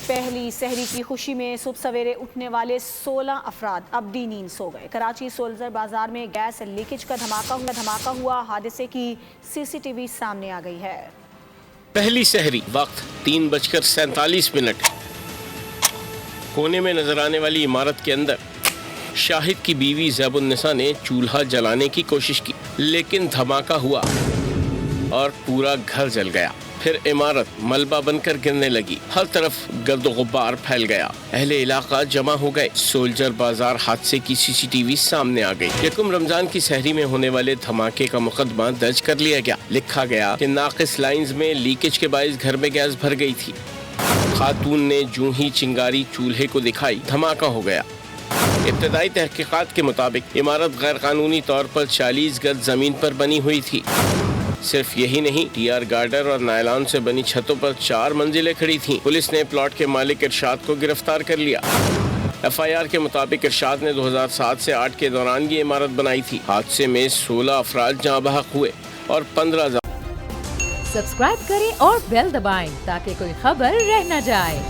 پہلی سحری کی خوشی میں صبح سویرے اٹھنے والے 16 افراد اب بھی نیند سو گئے۔ کراچی سولزر بازار میں گیس لیکیج کا دھماکہ ہوا، حادثے کی سی سی ٹی وی سامنے آ گئی ہے۔ پہلی سحری وقت 3:47۔ کونے میں نظر آنے والی عمارت کے اندر شاہد کی بیوی زیب النساء نے چولہا جلانے کی کوشش کی، لیکن دھماکہ ہوا اور پورا گھر جل گیا۔ پھر عمارت ملبہ بن کر گرنے لگی، ہر طرف گرد و غبار پھیل گیا۔ اہل علاقہ جمع ہو گئے۔ سولجر بازار حادثے کی سی سی ٹی وی سامنے آ گئی۔ یکم رمضان کی سحری میں ہونے والے دھماکے کا مقدمہ درج کر لیا گیا۔ لکھا گیا کہ ناقص لائنز میں لیکیج کے باعث گھر میں گیس بھر گئی تھی۔ خاتون نے جوں ہی چنگاری چولہے کو دکھائی، دھماکہ ہو گیا۔ ابتدائی تحقیقات کے مطابق عمارت غیر قانونی طور پر 40 گز زمین پر بنی ہوئی تھی۔ صرف یہی نہیں، ٹی آر گارڈر اور نائلان سے بنی چھتوں پر 4 منزلیں کھڑی تھیں۔ پولیس نے پلاٹ کے مالک ارشاد کو گرفتار کر لیا۔ ایف آئی آر کے مطابق ارشاد نے 2007 سے 8 کے دوران یہ عمارت بنائی تھی۔ حادثے میں 16 افراد جاں بحق ہوئے اور 15 سبسکرائب کریں اور بیل دبائیں تاکہ کوئی خبر رہ نہ جائے۔